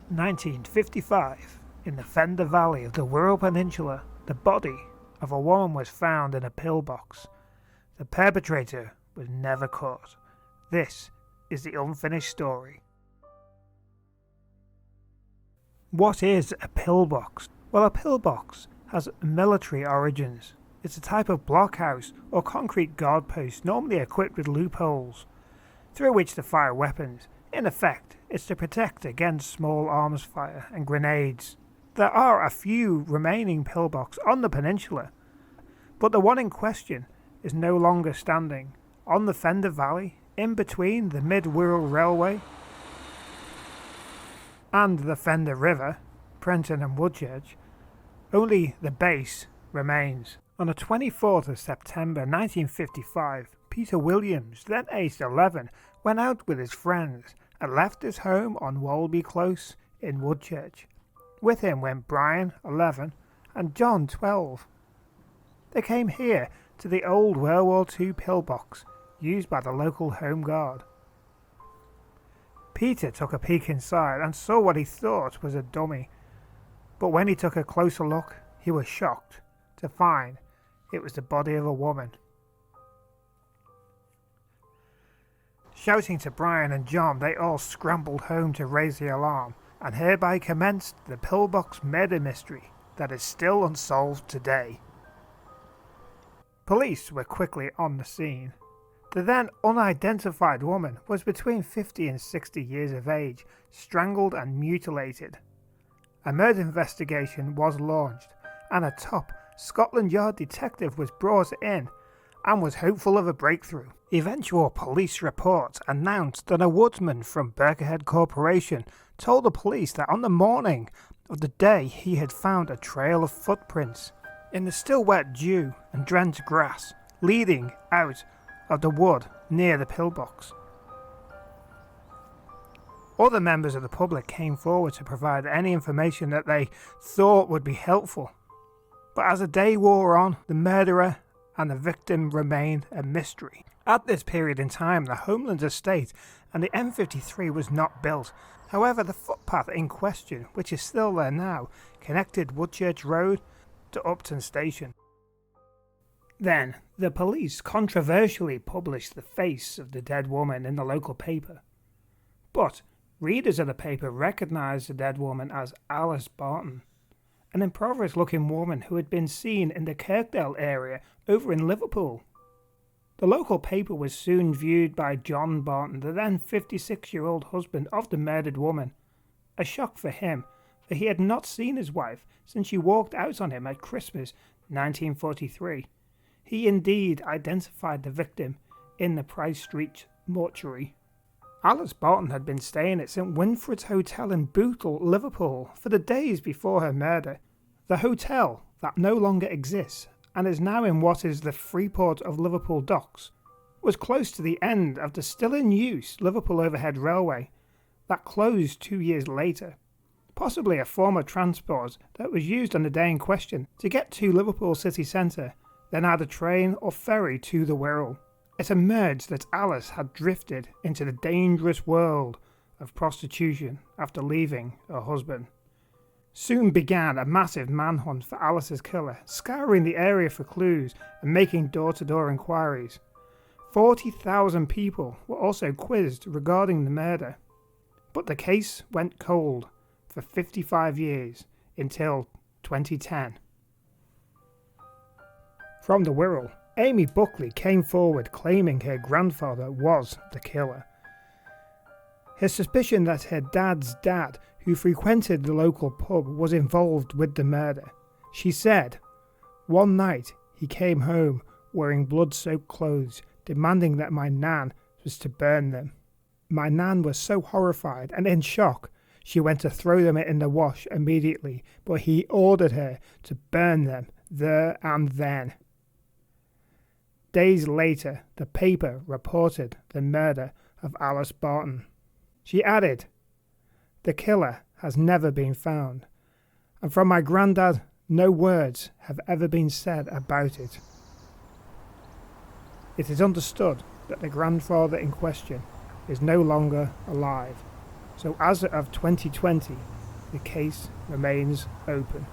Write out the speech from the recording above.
1955, in the Fender Valley of the Wirral Peninsula, the body of a woman was found in a pillbox. The perpetrator was never caught. This is the unfinished story. What is a pillbox? Well, a pillbox has military origins. It's a type of blockhouse or concrete guard post normally equipped with loopholes through which to fire weapons. In effect, it's to protect against small arms fire and grenades. There are a few remaining pillbox on the peninsula, but the one in question is no longer standing. On the Fender Valley, in between the Mid-Wirral Railway and the Fender River, Prenton and Woodchurch, only the base remains. On the 24th of September 1955, Peter Williams, then aged 11, went out with his friends and left his home on Walby Close in Woodchurch. With him went Brian, 11, and John, 12. They came here to the old World War II pillbox used by the local Home Guard. Peter took a peek inside and saw what he thought was a dummy, but when he took a closer look, he was shocked to find it was the body of a woman. Shouting to Brian and John, they all scrambled home to raise the alarm, and hereby commenced the pillbox murder mystery that is still unsolved today. Police were quickly on the scene. The then unidentified woman was between 50 and 60 years of age, strangled and mutilated. A murder investigation was launched, and a top Scotland Yard detective was brought in and was hopeful of a breakthrough. Eventual police reports announced that a woodsman from Birkenhead Corporation told the police that on the morning of the day he had found a trail of footprints in the still wet dew and drenched grass leading out of the wood near the pillbox. Other members of the public came forward to provide any information that they thought would be helpful. But as the day wore on, the murderer and the victim remained a mystery. At this period in time, the Homelands Estate and the M53 was not built. However, the footpath in question, which is still there now, connected Woodchurch Road to Upton Station. Then, the police controversially published the face of the dead woman in the local paper. But readers of the paper recognised the dead woman as Alice Barton, an impoverished-looking woman who had been seen in the Kirkdale area over in Liverpool. The local paper was soon viewed by John Barton, the then 56-year-old husband of the murdered woman. A shock for him, for he had not seen his wife since she walked out on him at Christmas 1943. He indeed identified the victim in the Price Street mortuary. Alice Barton had been staying at St Winfred's Hotel in Bootle, Liverpool, for the days before her murder. The hotel, that no longer exists and is now in what is the Freeport of Liverpool docks, was close to the end of the still in use Liverpool Overhead Railway that closed 2 years later, possibly a form of transport that was used on the day in question to get to Liverpool city centre, then either train or ferry to the Wirral. It emerged that Alice had drifted into the dangerous world of prostitution after leaving her husband. Soon began a massive manhunt for Alice's killer, scouring the area for clues and making door-to-door inquiries. 40,000 people were also quizzed regarding the murder, but the case went cold for 55 years until 2010. From the Wirral, Amy Buckley came forward claiming her grandfather was the killer. Her suspicion that her dad's dad, who frequented the local pub, was involved with the murder. She said, "One night he came home wearing blood-soaked clothes, demanding that my nan was to burn them. My nan was so horrified and in shock, she went to throw them in the wash immediately, but he ordered her to burn them there and then." Days later, the paper reported the murder of Alice Barton. She added, "The killer has never been found, and from my granddad, no words have ever been said about it." It is understood that the grandfather in question is no longer alive, so as of 2020, the case remains open.